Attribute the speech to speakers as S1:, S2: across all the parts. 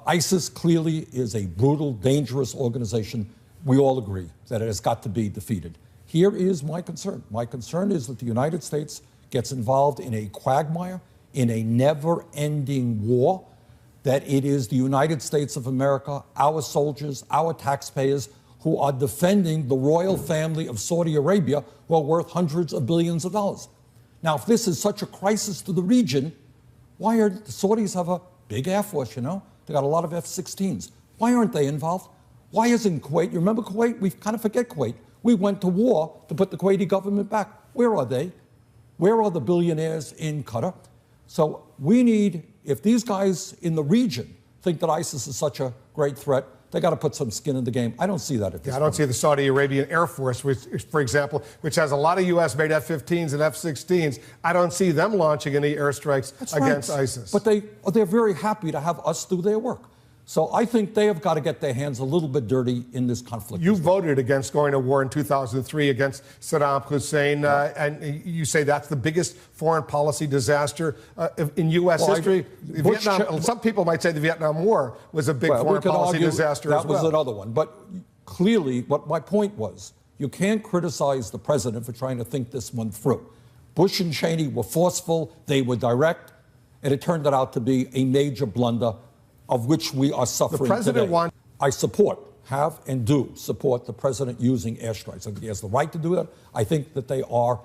S1: ISIS clearly is a brutal, dangerous organization. We all agree that it has got to be defeated. Here is my concern. My concern is that the United States gets involved in a quagmire, in a never-ending war, that it is the United States of America, our soldiers, our taxpayers, who are defending the royal family of Saudi Arabia, who are worth hundreds of billions of dollars. Now, if this is such a crisis to the region, why are the Saudis have a big Air Force, you know? They got a lot of F-16s. Why aren't they involved? Why isn't Kuwait? You remember Kuwait? We kind of forget Kuwait. We went to war to put the Kuwaiti government back. Where are they? Where are the billionaires in Qatar? So we need, if these guys in the region think that ISIS is such a great threat, they got to put some skin in the game. I don't see that at this point.
S2: I don't see the Saudi Arabian Air Force, which, for example, which has a lot of U.S.-made F-15s and F-16s. I don't see them launching any airstrikes against ISIS.
S1: But they're very happy to have us do their work. So I think they have got to get their hands a little bit dirty in this conflict.
S2: You voted against going to war in 2003 against Saddam Hussein, and you say that's the biggest foreign policy disaster in U.S. history. Some people might say the Vietnam War was a big foreign policy disaster as well.
S1: That was another one. But clearly, what my point was, you can't criticize the president for trying to think this one through. Bush and Cheney were forceful, they were direct, and it turned out to be a major blunder of which we are suffering
S2: the president
S1: today. I have and do support the president using airstrikes. I think he has the right to do that. I think that they are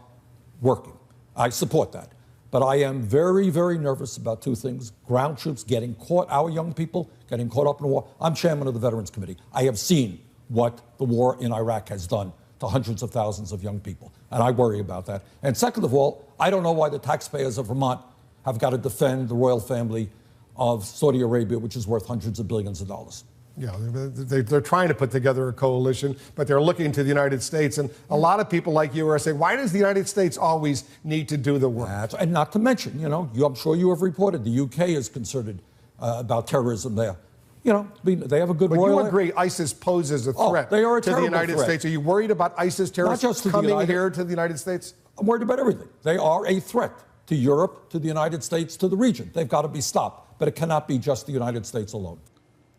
S1: working. I support that. But I am very, very nervous about two things. Ground troops getting caught, our young people getting caught up in war. I'm chairman of the Veterans Committee. I have seen what the war in Iraq has done to hundreds of thousands of young people, and I worry about that. And second of all, I don't know why the taxpayers of Vermont have got to defend the royal family of Saudi Arabia, which is worth hundreds of billions of dollars.
S2: Yeah, they're trying to put together a coalition, but they're looking to the United States. And a lot of people like you are saying, why does the United States always need to do the work?
S1: And not to mention, you know, I'm sure you have reported, the UK is concerned about terrorism there. You know, they have a good royal...
S2: But you agree ISIS poses a threat
S1: they are a
S2: to the United States. Are you worried about ISIS terrorists coming here to the United States?
S1: I'm worried about everything. They are a threat to Europe, to the United States, to the region. They've got to be stopped. But it cannot be just the United States alone.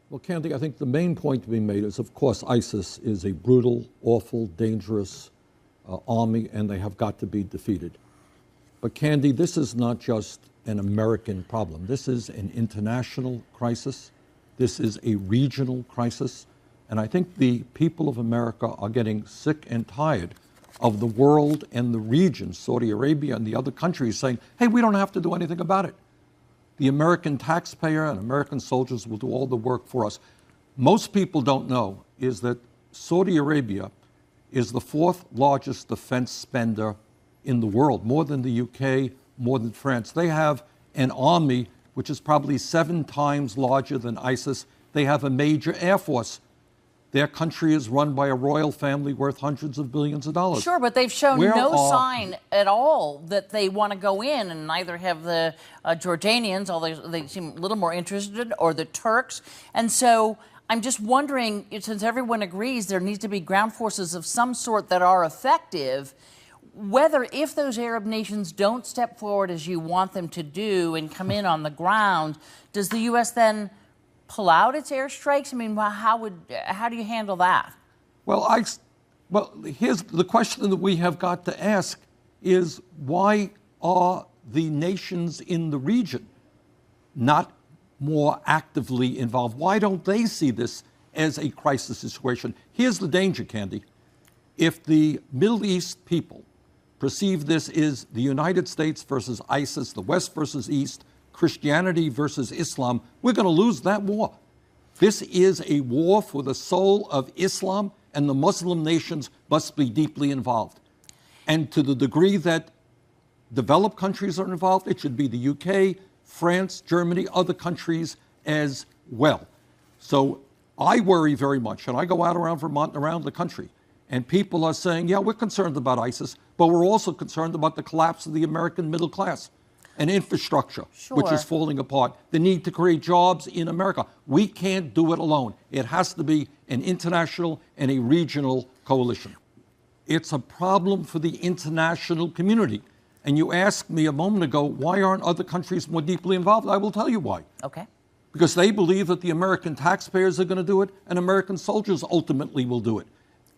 S1: Well, Candy, I think the main point to be made is, of course, ISIS is a brutal, awful, dangerous army, and they have got to be defeated. But, Candy, this is not just an American problem. This is an international crisis. This is a regional crisis. And I think the people of America are getting sick and tired of the world and the region, Saudi Arabia and the other countries, saying, hey, we don't have to do anything about it. The American taxpayer and American soldiers will do all the work for us. Most people don't know is that Saudi Arabia is the fourth largest defense spender in the world, more than the UK, more than France. They have an army which is probably 7 times larger than ISIS. They have a major air force. Their country is run by a royal family worth hundreds of billions of dollars.
S3: Sure, but they've shown no sign at all that they want to go in, and neither have the Jordanians, although they seem a little more interested, or the Turks. And so I'm just wondering, since everyone agrees there needs to be ground forces of some sort that are effective, whether if those Arab nations don't step forward as you want them to do and come in on the ground, does the U.S. then pull out its airstrikes? I mean, how do you handle that?
S1: Well, here's the question that we have got to ask is, why are the nations in the region not more actively involved? Why don't they see this as a crisis situation? Here's the danger, Candy. If the Middle East people perceive this as the United States versus ISIS, the West versus East, Christianity versus Islam, we're going to lose that war. This is a war for the soul of Islam, and the Muslim nations must be deeply involved. And to the degree that developed countries are involved, it should be the UK, France, Germany, other countries as well. So I worry very much, and I go out around Vermont and around the country, and people are saying, yeah, we're concerned about ISIS, but we're also concerned about the collapse of the American middle class and infrastructure, which is falling apart, the need to create jobs in America. We can't do it alone. It has to be an international and a regional coalition. It's a problem for the international community. And you asked me a moment ago, why aren't other countries more deeply involved? I will tell you why.
S3: Okay.
S1: because they believe that the American taxpayers are going to do it and American soldiers ultimately will do it.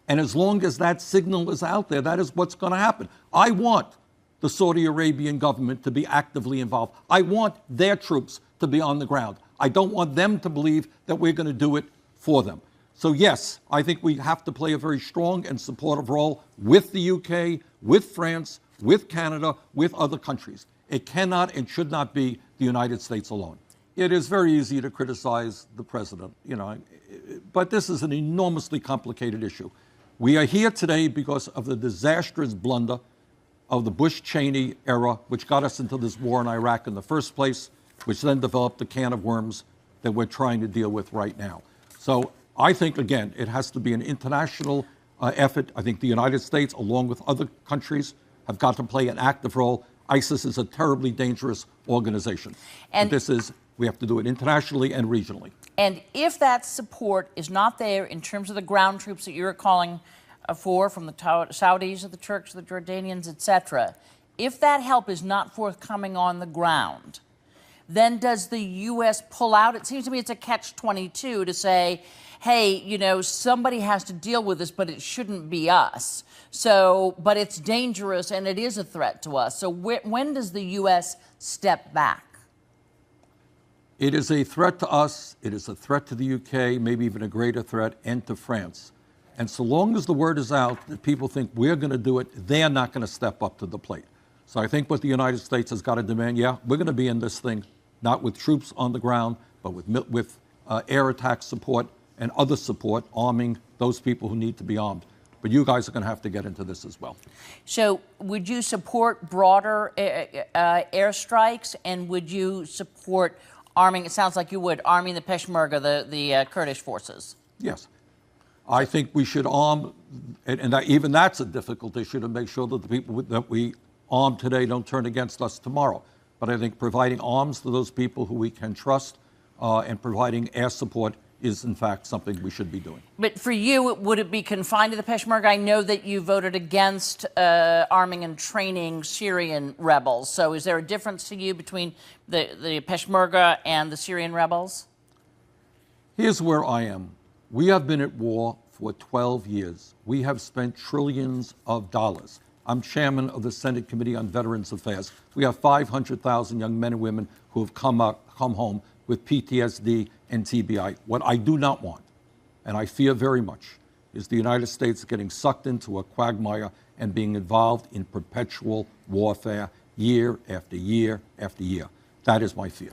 S1: And as long as that signal is out there, that is what's going to happen. I want the Saudi Arabian government to be actively involved. I want their troops to be on the ground. I don't want them to believe that we're going to do it for them. So yes, I think we have to play a very strong and supportive role with the UK, with France, with Canada, with other countries. It cannot and should not be the United States alone. It is very easy to criticize the president, but this is an enormously complicated issue. We are here today because of the disastrous blunder of the Bush-Cheney era, which got us into this war in Iraq in the first place, which then developed the can of worms that we're trying to deal with right now. So I think, again, it has to be an international effort. I think the United States, along with other countries, have got to play an active role. ISIS is a terribly dangerous organization. And we have to do it internationally and regionally.
S3: And if that support is not there in terms of the ground troops that you're calling for, from the Saudis or the Turks or the Jordanians, etc., if that help is not forthcoming on the ground, then does the U.S. pull out? It seems to me it's a catch-22 to say, hey, somebody has to deal with this, but it shouldn't be us. So, but it's dangerous and it is a threat to us. So when does the U.S. step back?
S1: It is a threat to us. It is a threat to the UK, maybe even a greater threat, and to France. And so long as the word is out that people think we're going to do it, they're not going to step up to the plate. So I think what the United States has got to demand, we're going to be in this thing, not with troops on the ground, but with air attack support and other support, arming those people who need to be armed. But you guys are going to have to get into this as well. So
S3: would you support broader airstrikes, and would you support arming, it sounds like you would, arming the Peshmerga, the Kurdish forces?
S1: Yes. I think we should arm, and even that's a difficult issue, to make sure that the people that we arm today don't turn against us tomorrow. But I think providing arms to those people who we can trust and providing air support is, in fact, something we should be doing.
S3: But for you, would it be confined to the Peshmerga? I know that you voted against arming and training Syrian rebels. So is there a difference to you between the Peshmerga and the Syrian rebels?
S1: Here's where I am. We have been at war for 12 years. We have spent trillions of dollars. I'm chairman of the Senate Committee on Veterans Affairs. We have 500,000 young men and women who have come home with PTSD and TBI. What I do not want, and I fear very much, is the United States getting sucked into a quagmire and being involved in perpetual warfare year after year after year. That is my fear.